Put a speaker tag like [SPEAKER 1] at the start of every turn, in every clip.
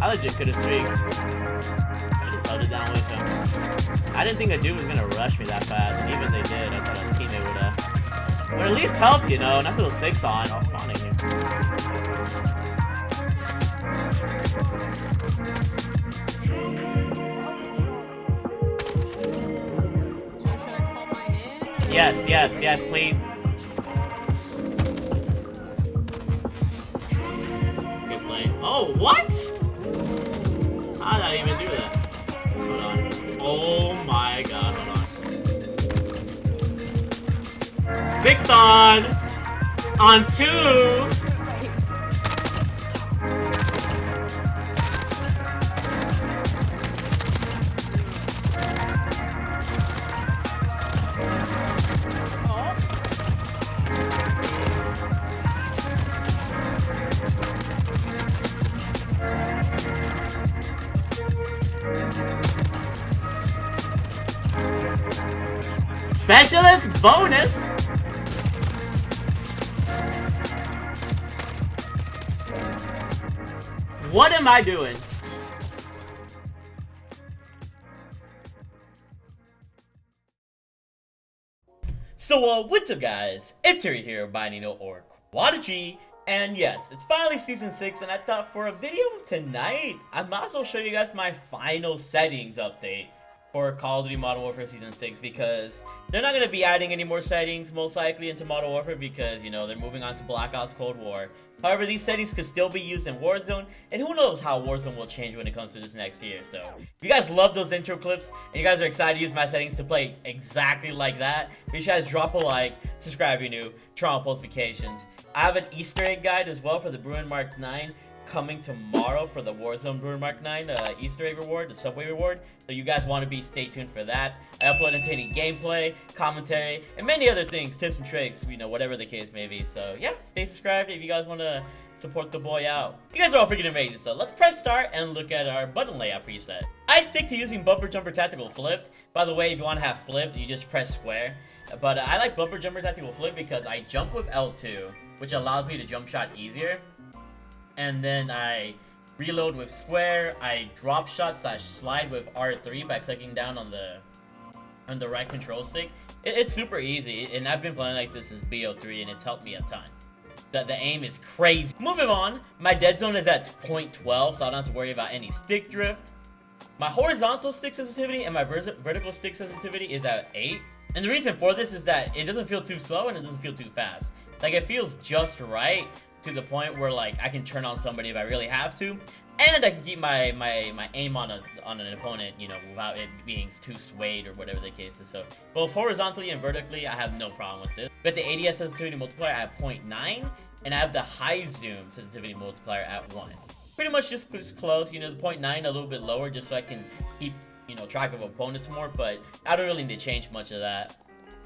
[SPEAKER 1] I legit could have streaked. I just held it down with him. I didn't think a dude was gonna rush me that fast, and even they did. I thought a teammate would at least help, you know. Nice little 6 on. I was spawning here. Yes, yes, yes, please. Good play. Oh, what? How did I even do that? Hold on. Oh my god, hold on. 6 on 2. Specialist bonus. What am I doing? So what's up guys? It's here, Bayanino or Quadigy. And yes, it's finally season 6 and I thought for a video tonight, I might as well show you guys my final settings update for Call of Duty Modern Warfare Season 6 because they're not going to be adding any more settings most likely into Modern Warfare because, you know, they're moving on to Black Ops Cold War. However, these settings could still be used in Warzone, and who knows how Warzone will change when it comes to this next year. So, if you guys love those intro clips, and you guys are excited to use my settings to play exactly like that, make sure you guys drop a like, subscribe if you're new, turn on post notifications. I have an Easter egg guide as well for the BRUEN Mark 9 coming tomorrow for the Warzone BRUEN Mark 9 Easter egg reward, the subway reward. So you guys want to be stay tuned for that. I upload entertaining gameplay, commentary, and many other things, tips and tricks, you know, whatever the case may be. So yeah, stay subscribed if you guys want to support the boy out. You guys are all freaking amazing, so let's press start and look at our button layout preset. I stick to using bumper jumper tactical flipped. By the way, if you want to have flipped, you just press square. But I like bumper jumper tactical flip because I jump with L2, which allows me to jump shot easier. And then I reload with square. I drop shot / slide with R3 by clicking down on the right control stick. It's super easy, and I've been playing like this since BO3, and it's helped me a ton. The aim is crazy. Moving on, my dead zone is at 0.12, so I don't have to worry about any stick drift. My horizontal stick sensitivity and my vertical stick sensitivity is at 8. And the reason for this is that it doesn't feel too slow and it doesn't feel too fast. Like, it feels just right to the point where, like, I can turn on somebody if I really have to, and I can keep my aim on an opponent, you know, without it being too swayed or whatever the case is. So both horizontally and vertically, I have no problem with this. But the ADS sensitivity multiplier at 0.9, and I have the high zoom sensitivity multiplier at 1. Pretty much just close, you know, the 0.9 a little bit lower just so I can keep, you know, track of opponents more, but I don't really need to change much of that.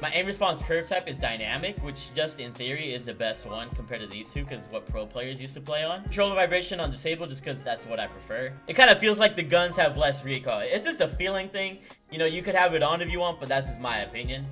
[SPEAKER 1] My aim response curve type is dynamic, which just in theory is the best one compared to these two because it's what pro players used to play on. Controller vibration on disable just because that's what I prefer. It kind of feels like the guns have less recoil. It's just a feeling thing. You know, you could have it on if you want, but that's just my opinion.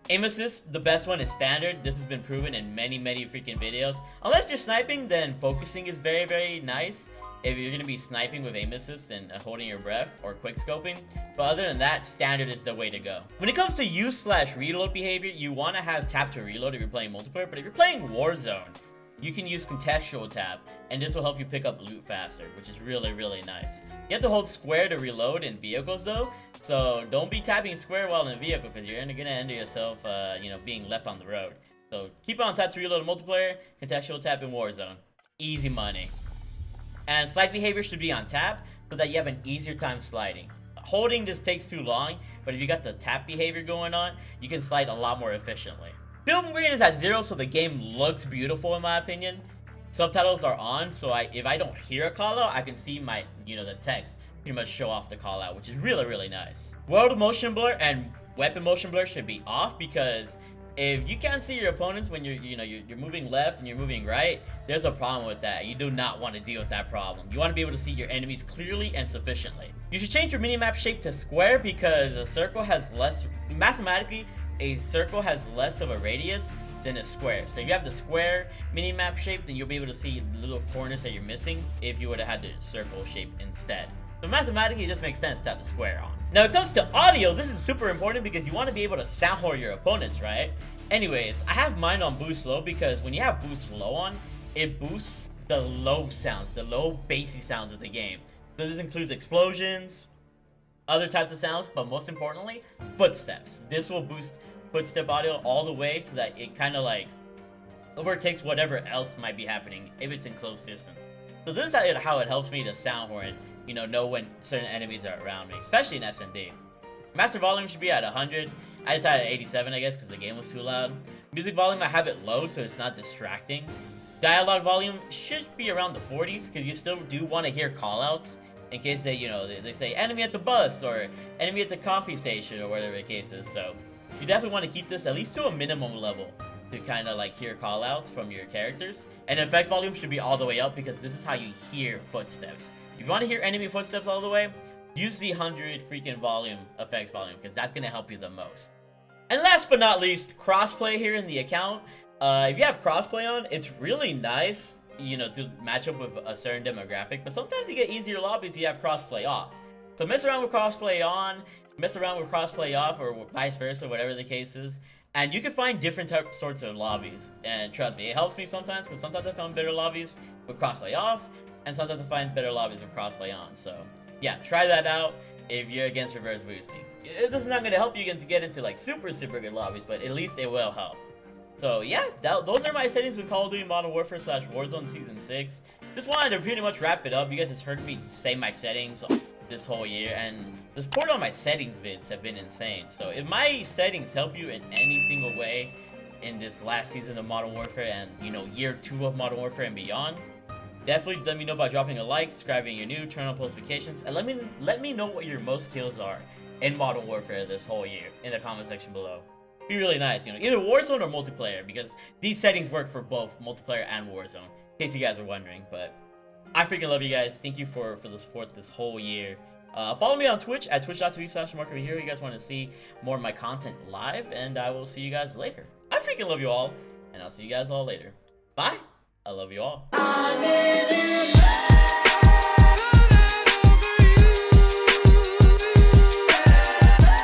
[SPEAKER 1] Aim assist, the best one is standard. This has been proven in many freaking videos. Unless you're sniping, then focusing is very nice. If you're going to be sniping with aim assist and holding your breath or quick scoping. But other than that, standard is the way to go. When it comes to use / reload behavior, you want to have tap to reload if you're playing multiplayer. But if you're playing Warzone, you can use contextual tap, and this will help you pick up loot faster, which is really nice. You have to hold square to reload in vehicles though, so don't be tapping square while in a vehicle because you're going to end yourself, you know, being left on the road. So keep on tap to reload in multiplayer, contextual tap in Warzone. Easy money. And slide behavior should be on tap so that you have an easier time sliding. Holding this takes too long, but if you got the tap behavior going on, you can slide a lot more efficiently. Film green is at 0, so the game looks beautiful in my opinion. Subtitles are on, so if I don't hear a call out, I can see my, you know, the text pretty much show off the call out, which is really nice. World motion blur and weapon motion blur should be off because if you can't see your opponents when you're moving left and you're moving right, there's a problem with that. You do not want to deal with that problem. You want to be able to see your enemies clearly and sufficiently. You should change your minimap shape to square because a circle has less, mathematically, a circle has less of a radius than a square. So if you have the square mini-map shape, then you'll be able to see the little corners that you're missing if you would have had the circle shape instead. So mathematically, it just makes sense to have the square on. Now, when it comes to audio, this is super important because you want to be able to sound whore your opponents, right? Anyways, I have mine on boost low because when you have boost low on, it boosts the low sounds, the low bassy sounds of the game. So this includes explosions, other types of sounds, but most importantly, footsteps. This will boost footstep audio all the way so that it kind of like overtakes whatever else might be happening if it's in close distance. So this is how it helps me to sound horn, you know when certain enemies are around me, especially in S&D. Master volume should be at 100. I decided at 87, I guess, because the game was too loud. Music volume, I have it low so it's not distracting. Dialogue volume should be around the 40s because you still do want to hear callouts in case they, they say enemy at the bus or enemy at the coffee station or whatever the case is. So you definitely want to keep this at least to a minimum level to kind of like hear callouts from your characters. And effects volume should be all the way up because this is how you hear footsteps. If you want to hear enemy footsteps all the way, use the 100 freaking volume effects volume because that's going to help you the most. And last but not least, crossplay here in the account. If you have crossplay on, it's really nice, to match up with a certain demographic, but sometimes you get easier lobbies if you have crossplay off. So mess around with crossplay on, mess around with crossplay off, or vice versa, whatever the case is, and you can find different sorts of lobbies. And trust me, it helps me sometimes, because sometimes I found better lobbies with crossplay off, and sometimes I find better lobbies with crossplay on. So yeah, try that out if you're against reverse boosting. This is not going to help you to get into like super good lobbies, but at least it will help. So yeah, those are my settings with Call of Duty Modern Warfare / Warzone Season 6. Just wanted to pretty much wrap it up. You guys have heard me say my settings this whole year, and the support on my settings vids have been insane. So if my settings help you in any single way in this last season of Modern Warfare and, year 2 of Modern Warfare and beyond, definitely let me know by dropping a like, subscribing if you're new, turn on notifications, and let me know what your most kills are in Modern Warfare this whole year in the comment section below. Be really nice, either Warzone or multiplayer, because these settings work for both multiplayer and Warzone, in case you guys are wondering. But I freaking love you guys. Thank you for the support this whole year. Follow me on Twitch at twitch.tv/TheMarkOfAHero. You guys want to see more of my content live, and I will see you guys later. I freaking love you all, and I'll see you guys all later. Bye. I love you all.